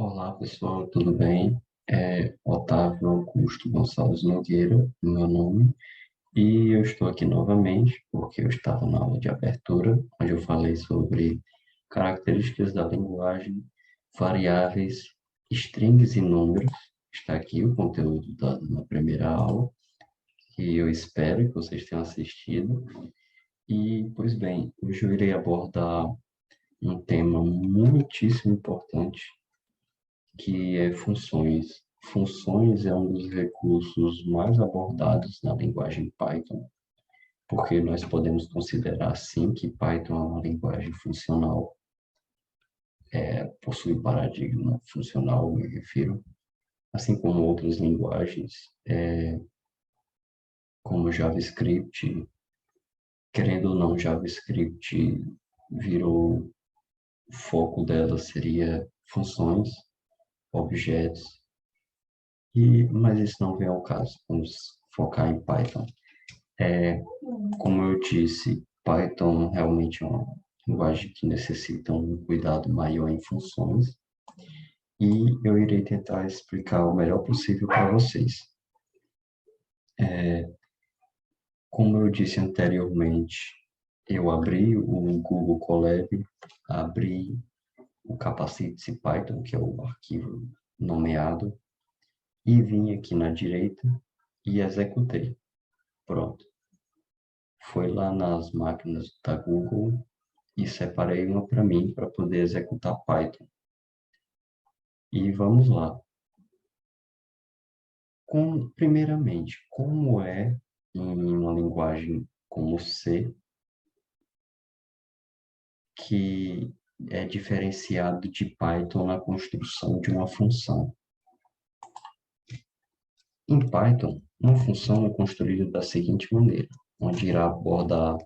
Olá, pessoal, tudo bem? Otávio Augusto Gonçalves Nogueira, meu nome, e eu estou aqui novamente porque eu estava na aula de abertura, onde eu falei sobre características da linguagem, variáveis, strings e números. Está aqui o conteúdo dado na primeira aula, que eu espero que vocês tenham assistido. E, pois bem, hoje eu irei abordar um tema muitíssimo importante, que é funções. Funções é um dos recursos mais abordados na linguagem Python, porque nós podemos considerar sim que Python é uma linguagem funcional, possui paradigma funcional, me refiro, assim como outras linguagens, como JavaScript. Querendo ou não, JavaScript virou, o foco dela seria funções, objetos, mas isso não vem ao caso. Vamos focar em Python. Como eu disse, Python realmente é uma linguagem que necessita um cuidado maior em funções, e eu irei tentar explicar o melhor possível para vocês. Como eu disse anteriormente, eu abri o Google Colab, abri o Capacity Python, que é o arquivo nomeado, e vim aqui na direita e executei. Pronto. Foi lá nas máquinas da Google e separei uma para mim para poder executar Python. E vamos lá. Primeiramente, como é em uma linguagem como C, que é diferenciado de Python na construção de uma função? Em Python, uma função é construída da seguinte maneira, onde irá abordar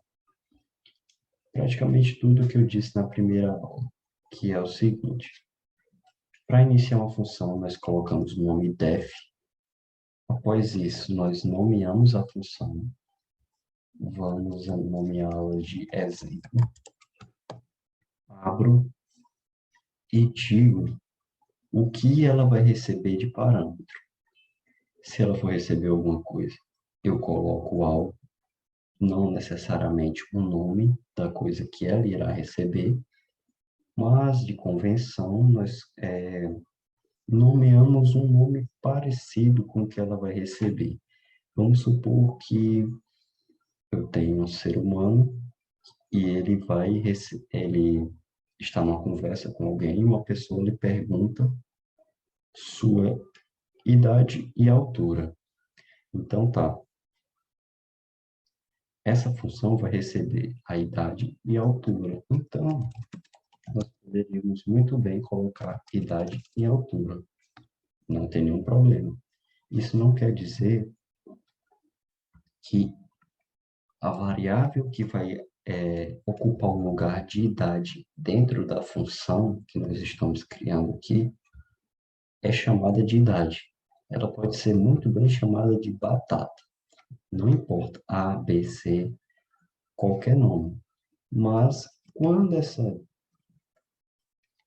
praticamente tudo o que eu disse na primeira aula, que é o seguinte: para iniciar uma função, nós colocamos o nome def. Após isso, nós nomeamos a função. Vamos nomeá-la de exemplo. Abro e digo o que ela vai receber de parâmetro. Se ela for receber alguma coisa, eu coloco algo, não necessariamente o nome da coisa que ela irá receber, mas de convenção nós nomeamos um nome parecido com o que ela vai receber. Vamos supor que eu tenho um ser humano e ele está numa conversa com alguém e uma pessoa lhe pergunta sua idade e altura. Então tá, essa função vai receber a idade e a altura. Então, nós poderíamos muito bem colocar idade e altura. Não tem nenhum problema. Isso não quer dizer que a variável que vai ocupar o lugar de idade dentro da função que nós estamos criando aqui é chamada de idade. Ela pode ser muito bem chamada de batata. Não importa, A, B, C, qualquer nome. Mas quando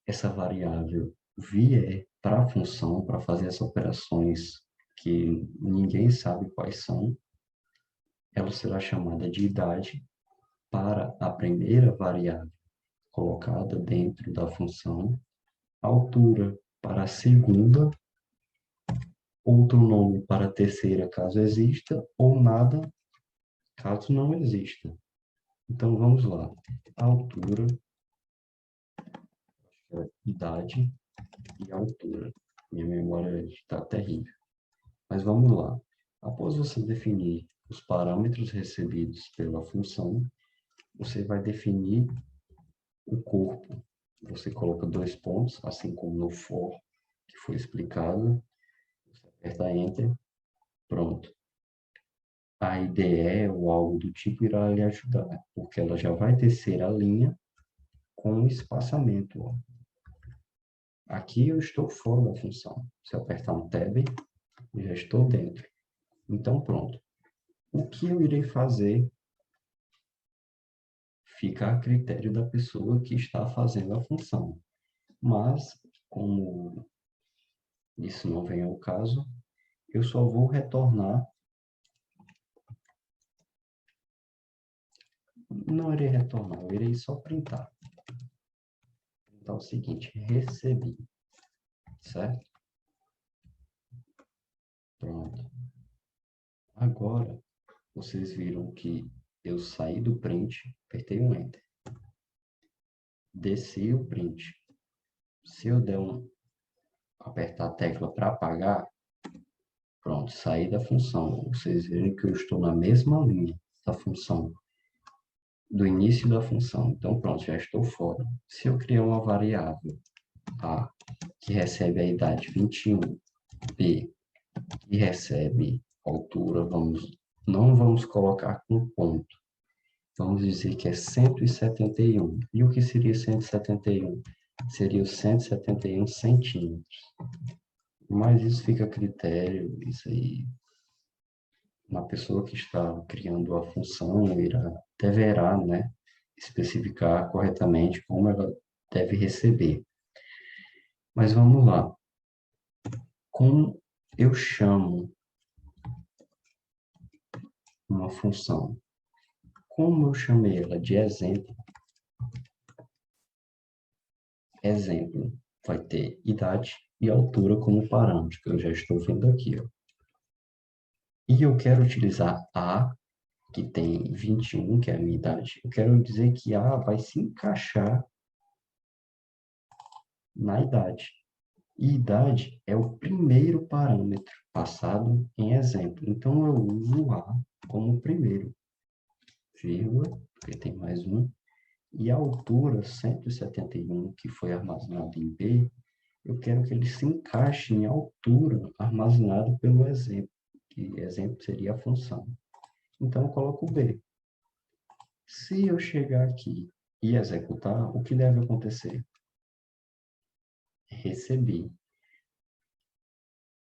essa variável vier para a função, para fazer essas operações que ninguém sabe quais são, ela será chamada de idade para a primeira variável colocada dentro da função, altura para a segunda, outro nome para a terceira, caso exista, ou nada, caso não exista. Então, vamos lá. Altura, idade e altura. Minha memória está terrível. Mas vamos lá. Após você definir os parâmetros recebidos pela função, você vai definir o corpo. Você coloca dois pontos, assim como no for, que foi explicado. Você aperta Enter, pronto. A IDE ou algo do tipo irá lhe ajudar, porque ela já vai tecer a linha com o espaçamento. Ó. Aqui eu estou fora da função. Se eu apertar um Tab, eu já estou dentro. Então, pronto. O que eu irei fazer fica a critério da pessoa que está fazendo a função. Mas, como isso não vem ao caso, eu só vou retornar, não irei retornar, eu irei só printar. Então, é o seguinte, recebi, certo? Pronto. Agora, vocês viram que eu saí do print, apertei um Enter, desci o print. Se eu apertar a tecla para apagar, pronto, saí da função. Vocês viram que eu estou na mesma linha da função, do início da função. Então, pronto, já estou fora. Se eu criar uma variável A, que recebe a idade 21, B, que recebe a altura, não vamos colocar com ponto. Vamos dizer que é 171. E o que seria 171? Seria os 171 centímetros. Mas isso fica a critério, isso aí, na pessoa que está criando a função, deverá, né, especificar corretamente como ela deve receber. Mas vamos lá. Como eu chamo uma função? Como eu chamei ela de exemplo, exemplo vai ter idade e altura como parâmetro, que eu já estou vendo aqui, ó. E eu quero utilizar A, que tem 21, que é a minha idade. Eu quero dizer que A vai se encaixar na idade. E idade é o primeiro parâmetro passado em exemplo. Então, eu uso A como primeiro, vírgula, porque tem mais um. E a altura 171, que foi armazenado em B, eu quero que ele se encaixe em altura armazenado pelo exemplo, que exemplo seria a função. Então, eu coloco B. Se eu chegar aqui e executar, o que deve acontecer? Recebi.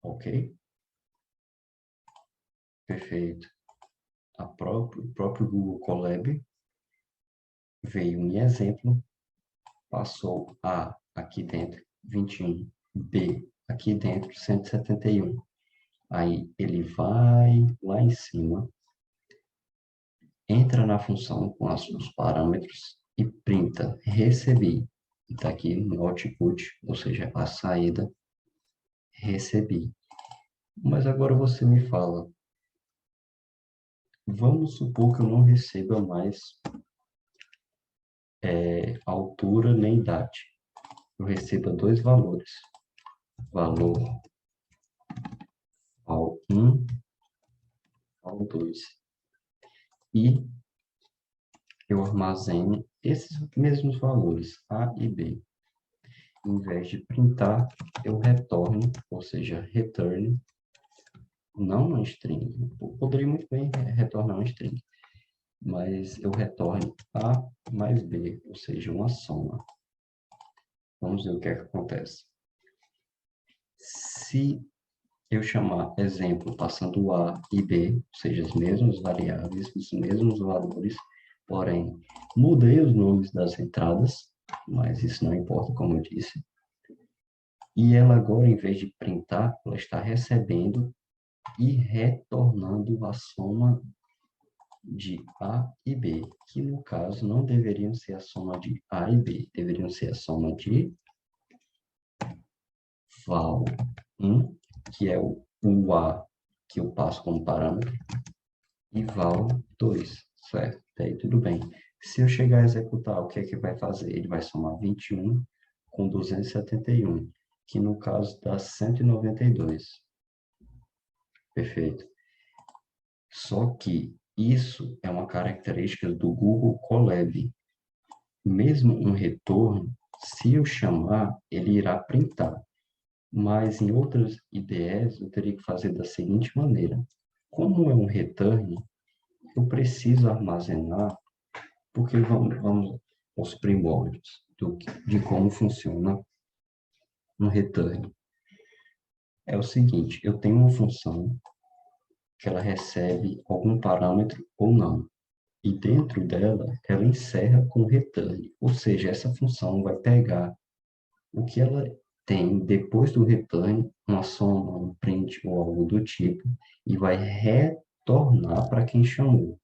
Ok? Perfeito. O próprio Google Colab veio em exemplo, passou A aqui dentro 21, B aqui dentro 171. Aí ele vai lá em cima, entra na função com os parâmetros e printa recebi. Está aqui no output, ou seja, a saída, recebi. Mas agora você me fala, vamos supor que eu não receba mais altura nem idade. Eu receba dois valores. Valor ao 1, ao 2. E eu armazeno esses mesmos valores, A e B. Em vez de printar, eu retorno, ou seja, return, não uma string. Eu poderia muito bem retornar uma string, mas eu retorno A mais B, ou seja, uma soma. Vamos ver o que é que acontece. Se eu chamar exemplo passando A e B, ou seja, as mesmas variáveis, os mesmos valores, porém, mudei os nomes das entradas, mas isso não importa, como eu disse. E ela agora, em vez de printar, ela está recebendo e retornando a soma de A e B, que no caso não deveriam ser a soma de A e B, deveriam ser a soma de val1, que é o A que eu passo como parâmetro, e val2, certo? Daí tudo bem. Se eu chegar a executar, o que é que vai fazer? Ele vai somar 21 com 271, que no caso dá 192. Perfeito. Só que isso é uma característica do Google Colab. Mesmo um retorno, se eu chamar, ele irá printar. Mas em outras IDEs, eu teria que fazer da seguinte maneira. Como é um return, eu preciso armazenar, porque vamos aos primórdios de como funciona um return. É o seguinte, eu tenho uma função que ela recebe algum parâmetro ou não. E dentro dela, ela encerra com return. Ou seja, essa função vai pegar o que ela tem, depois do return, uma soma, um print ou algo do tipo, e vai retornar para quem chamou.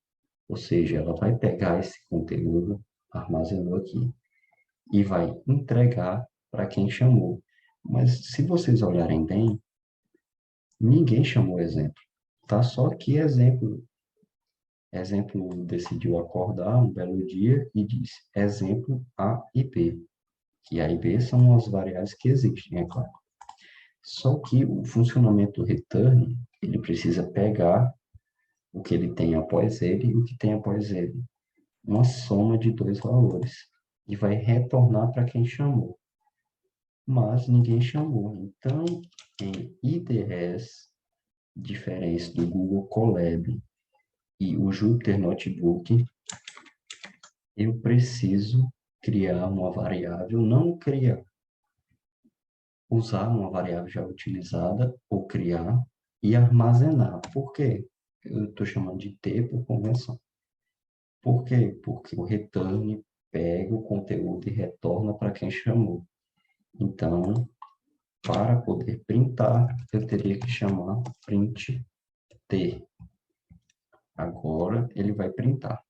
Ou seja, ela vai pegar esse conteúdo, armazenou aqui, e vai entregar para quem chamou. Mas se vocês olharem bem, ninguém chamou exemplo. Tá só aqui exemplo. Exemplo decidiu acordar um belo dia e disse exemplo A e B. Que A e B são as variáveis que existem, é claro. Só que o funcionamento do return, ele precisa pegar o que ele tem após ele e o que tem após ele. Uma soma de dois valores. E vai retornar para quem chamou. Mas ninguém chamou. Então, em IDS, diferença do Google Colab e o Jupyter Notebook, eu preciso criar uma variável, não criar, usar uma variável já utilizada, ou criar e armazenar. Por quê? Eu estou chamando de T por convenção. Por quê? Porque o return pega o conteúdo e retorna para quem chamou. Então, para poder printar, eu teria que chamar print T. Agora, ele vai printar.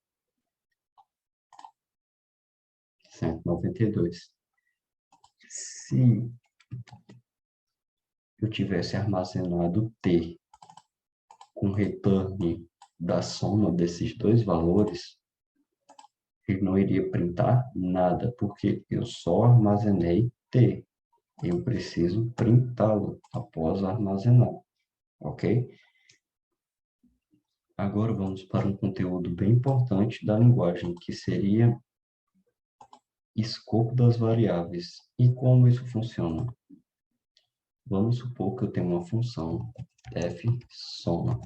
192. Se eu tivesse armazenado T com return da soma desses dois valores, ele não iria printar nada, porque eu só armazenei T. Eu preciso printá-lo após armazenar, ok? Agora vamos para um conteúdo bem importante da linguagem, que seria escopo das variáveis. E como isso funciona? Vamos supor que eu tenho uma função f soma,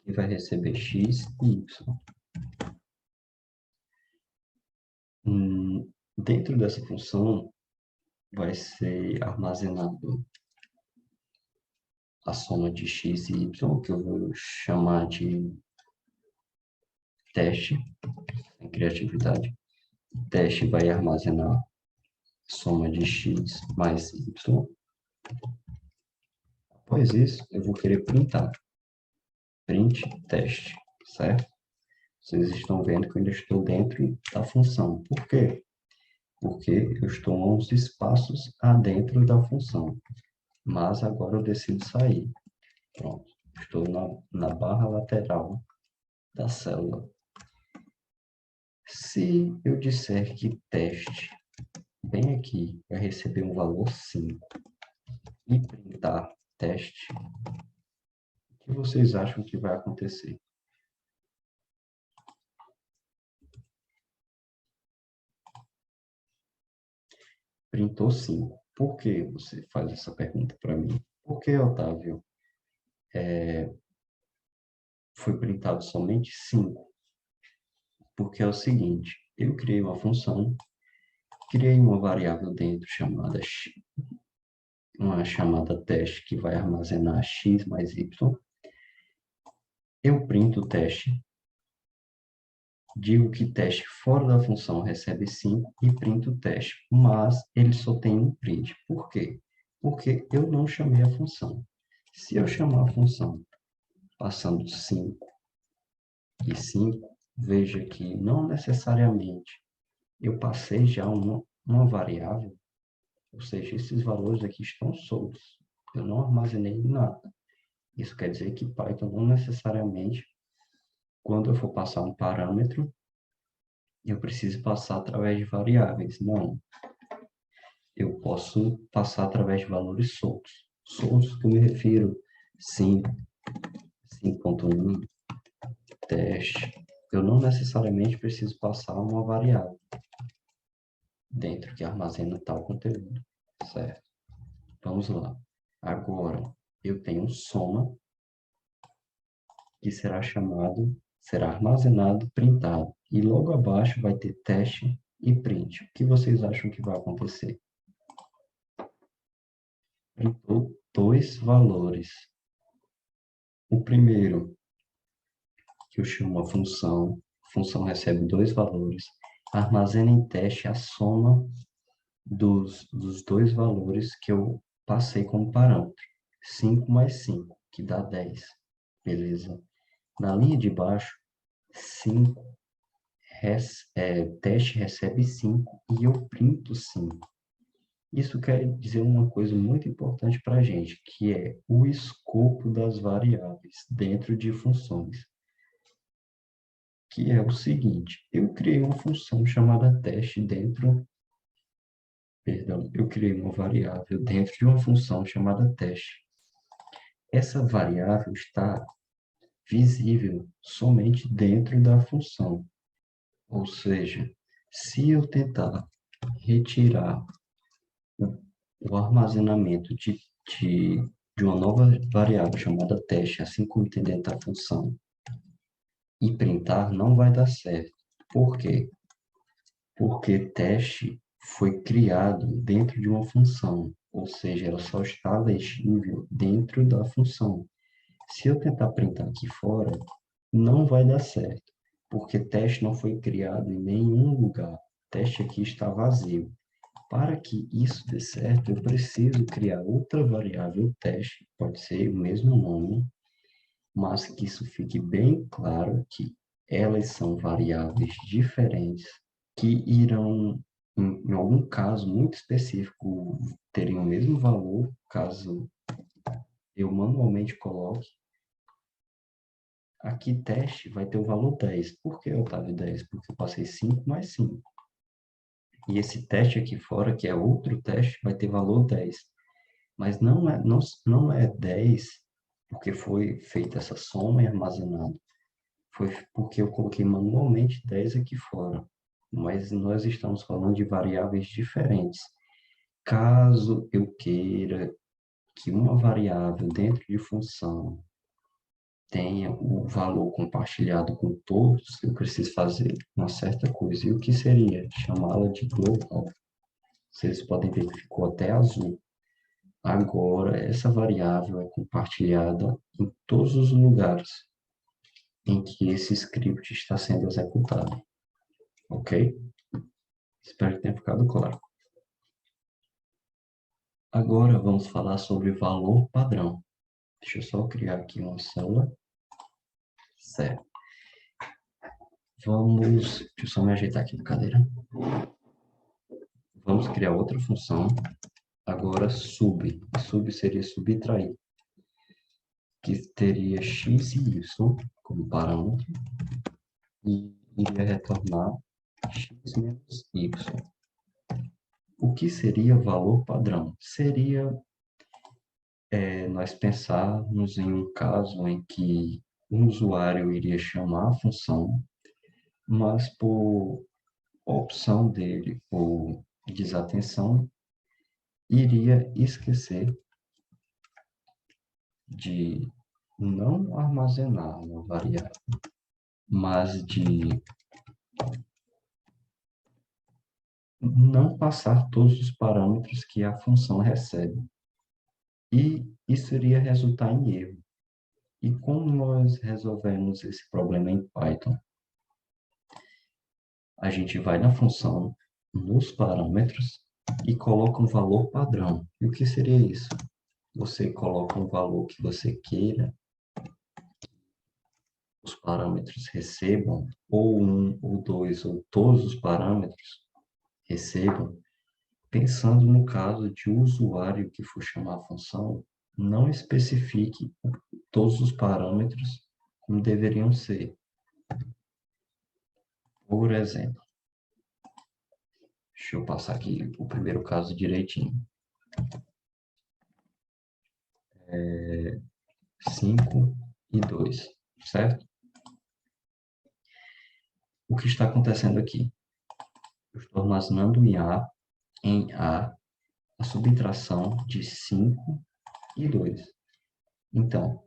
que vai receber x e y. Dentro dessa função, vai ser armazenado a soma de x e y, que eu vou chamar de teste, em criatividade. O teste vai armazenar a soma de x mais y. Após isso, eu vou querer printar. Print teste, certo? Vocês estão vendo que eu ainda estou dentro da função. Por quê? Porque eu estou a uns espaços adentro da função. Mas agora eu decido sair. Pronto. Estou na barra lateral da célula. Se eu disser que teste, bem aqui, vai receber um valor 5 e printar teste, o que vocês acham que vai acontecer? Printou 5. Por que você faz essa pergunta para mim? Por que, Otávio, foi printado somente 5? Porque é o seguinte, eu criei uma função, criei uma variável dentro chamada x, uma chamada teste que vai armazenar x mais y. Eu printo o teste, digo que teste fora da função recebe 5 e printo o teste, mas ele só tem um print. Por quê? Porque eu não chamei a função. Se eu chamar a função passando 5 e 5, veja que não necessariamente eu passei já uma variável, ou seja, esses valores aqui estão soltos. Eu não armazenei nada. Isso quer dizer que Python não necessariamente, quando eu for passar um parâmetro, eu preciso passar através de variáveis. Não. Eu posso passar através de valores soltos. Soltos que eu me refiro 5, 5.1, teste. Eu não necessariamente preciso passar uma variável dentro que armazena tal conteúdo, certo? Vamos lá. Agora, eu tenho soma, que será armazenado, printado. E logo abaixo vai ter teste e print. O que vocês acham que vai acontecer? Printou dois valores. O primeiro, que eu chamo a função recebe dois valores, armazena em teste a soma dos dois valores que eu passei como parâmetro. 5 mais 5, que dá 10. Beleza? Na linha de baixo, 5, teste recebe 5 e eu printo 5. Isso quer dizer uma coisa muito importante para a gente, que é o escopo das variáveis dentro de funções. Que é o seguinte, eu criei uma função chamada teste dentro, perdão, eu criei uma variável dentro de uma função chamada teste. Essa variável está visível somente dentro da função. Ou seja, se eu tentar retirar o armazenamento de uma nova variável chamada teste, assim como tem dentro da função, e printar, não vai dar certo. Por quê? Porque teste foi criado dentro de uma função, ou seja, ela só está legível dentro da função. Se eu tentar printar aqui fora, não vai dar certo, porque teste não foi criado em nenhum lugar. Teste aqui está vazio. Para que isso dê certo, eu preciso criar outra variável teste, pode ser o mesmo nome, mas que isso fique bem claro que elas são variáveis diferentes, que irão, em algum caso muito específico, terem o mesmo valor, caso eu manualmente coloque. Aqui, teste vai ter o valor 10. Por que, Otávio, 10? Porque eu passei 5 mais 5. E esse teste aqui fora, que é outro teste, vai ter valor 10. Mas não é 10 porque foi feita essa soma e armazenado. Foi porque eu coloquei manualmente 10 aqui fora. Mas nós estamos falando de variáveis diferentes. Caso eu queira que uma variável dentro de função tenha o valor compartilhado com todos, eu preciso fazer uma certa coisa. E o que seria? Chamá-la de global. Vocês podem ver que ficou até azul. Agora, essa variável é compartilhada em todos os lugares em que esse script está sendo executado. Ok? Espero que tenha ficado claro. Agora, vamos falar sobre valor padrão. Deixa eu só criar aqui uma célula. Certo. Deixa eu só me ajeitar aqui na cadeira. Vamos criar outra função. Agora, sub. Sub seria subtrair, que teria x e y como parâmetro e iria retornar x menos y. O que seria valor padrão? Seria nós pensarmos em um caso em que um usuário iria chamar a função, mas por opção dele, por desatenção, iria esquecer de não armazenar uma variável, mas de não passar todos os parâmetros que a função recebe. E isso iria resultar em erro. E como nós resolvemos esse problema em Python? A gente vai na função, nos parâmetros, e coloca um valor padrão. E o que seria isso? Você coloca um valor que você queira, os parâmetros recebam, ou um, ou dois, ou todos os parâmetros recebam, pensando no caso de o usuário que for chamar a função, não especifique todos os parâmetros como deveriam ser. Por exemplo, deixa eu passar aqui o primeiro caso direitinho. 5 e 2, certo? O que está acontecendo aqui? Eu estou armazenando em A a subtração de 5 e 2. Então,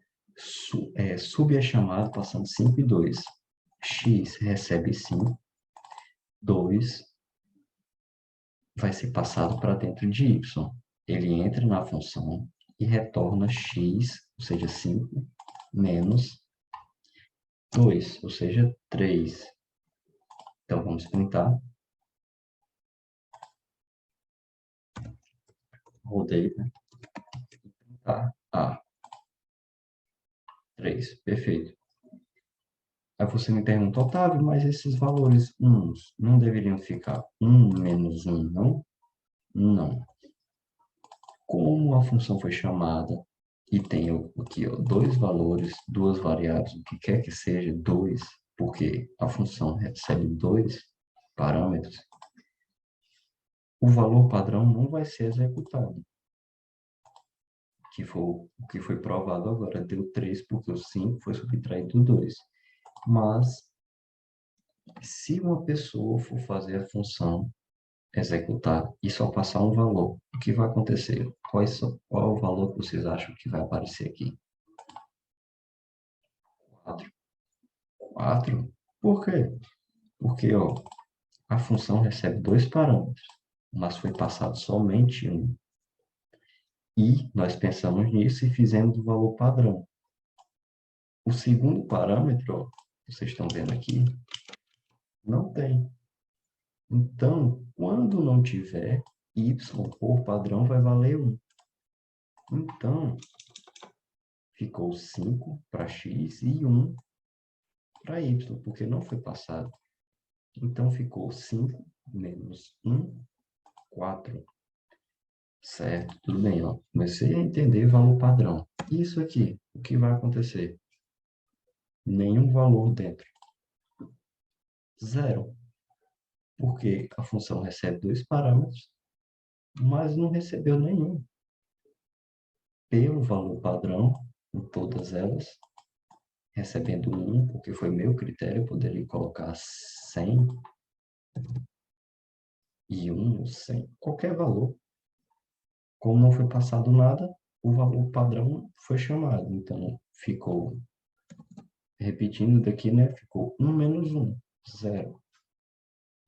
sub é chamado passando 5 e 2. X recebe 5, 2 vai ser passado para dentro de y. Ele entra na função e retorna x, ou seja, 5, menos 2, ou seja, 3. Então, vamos printar. rodei, né? Tá, A. 3, perfeito. Aí você me pergunta, Otávio, mas esses valores uns não deveriam ficar 1 menos 1, não? Não. Como a função foi chamada e tem aqui ó, dois valores, duas variáveis, o que quer que seja, 2, porque a função recebe dois parâmetros, o valor padrão não vai ser executado. O que foi provado agora deu 3, porque o 5 foi subtraído do 2. Mas, se uma pessoa for fazer a função executar e só passar um valor, o que vai acontecer? Qual é o valor que vocês acham que vai aparecer aqui? 4. 4? Por quê? Porque ó, a função recebe dois parâmetros, mas foi passado somente um. E nós pensamos nisso e fizemos o valor padrão. O segundo parâmetro, ó, vocês estão vendo aqui, não tem. Então, quando não tiver, y por padrão vai valer 1. Então, ficou 5 para x e 1 para y, porque não foi passado. Então, ficou 5 menos 1, 4. Certo, tudo bem, ó. Comecei a entender valor padrão. Isso aqui, o que vai acontecer? Nenhum valor dentro. Zero. Porque a função recebe dois parâmetros, mas não recebeu nenhum. Pelo valor padrão, em todas elas, recebendo 1, porque foi meu critério, eu poderia colocar 100 e 1, 100, qualquer valor. Como não foi passado nada, o valor padrão foi chamado. Então, ficou, repetindo daqui, né? Ficou 1 menos 1, 0.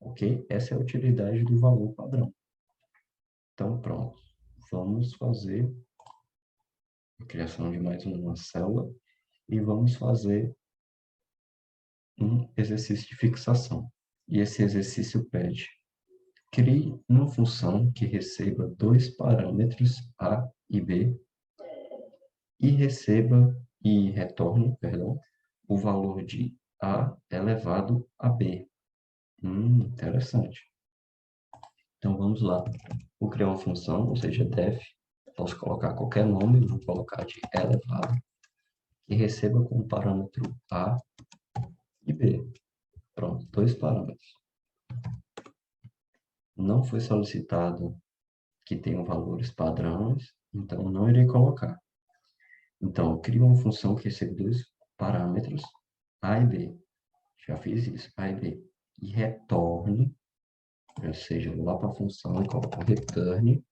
Ok? Essa é a utilidade do valor padrão. Então, pronto. Vamos fazer a criação de mais uma célula e vamos fazer um exercício de fixação. E esse exercício pede: crie uma função que receba dois parâmetros a e b e retorne, perdão, o valor de a elevado a b. Interessante. Então vamos lá. Vou criar uma função, ou seja, def. Posso colocar qualquer nome, vou colocar de elevado, que receba como parâmetro a e b. Pronto, dois parâmetros. Não foi solicitado que tenham valores padrões, então não irei colocar. Então, eu crio uma função que recebe dois parâmetros, a e b. Já fiz isso, a e b. E retorne, ou seja, vou lá para a função e coloco return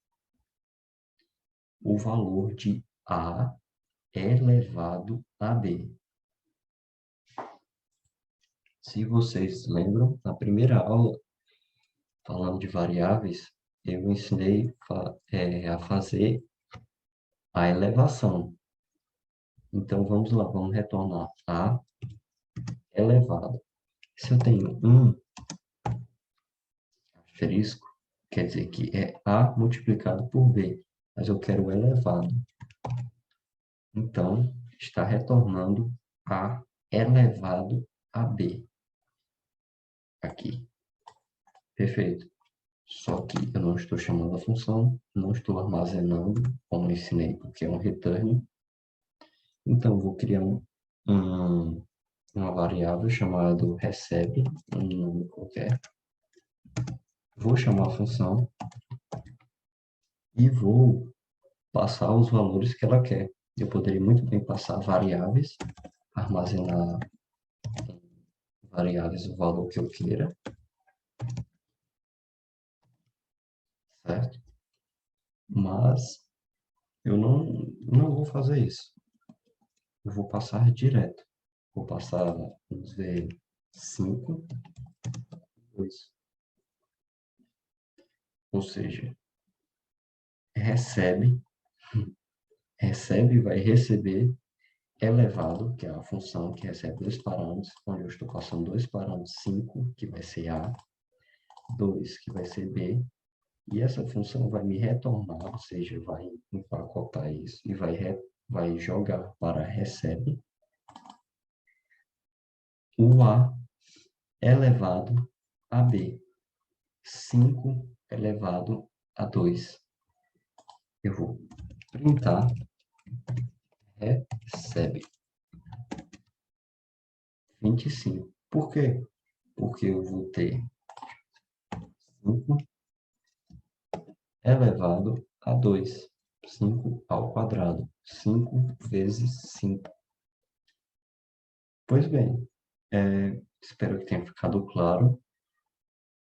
o valor de a elevado a b. Se vocês lembram, na primeira aula, falando de variáveis, eu ensinei a fazer a elevação. Então, vamos lá, vamos retornar a elevado. Se eu tenho um asterisco, quer dizer que é a multiplicado por b, mas eu quero elevado. Então, está retornando a elevado a b. Aqui. Perfeito. Só que eu não estou chamando a função, não estou armazenando, como eu ensinei, porque é um return. Então, eu vou criar uma variável chamada recebe, um nome qualquer. Vou chamar a função e vou passar os valores que ela quer. Eu poderia muito bem passar variáveis, armazenar variáveis o valor que eu queira, certo? Mas eu não vou fazer isso. Eu vou passar direto. Vou passar, vamos ver, 5, 2. Ou seja, recebe, vai receber elevado, que é a função que recebe dois parâmetros, onde eu estou passando dois parâmetros, 5, que vai ser A, 2, que vai ser B, E essa função vai me retornar, ou seja, vai empacotar isso e vai jogar para recebe o A elevado a B, 5 elevado a 2. Eu vou printar recebe 25. Por quê? Porque eu vou ter 5 elevado a 2. 5 ao quadrado. 5 vezes 5. Pois bem, espero que tenha ficado claro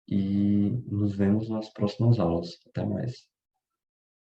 e nos vemos nas próximas aulas. Até mais.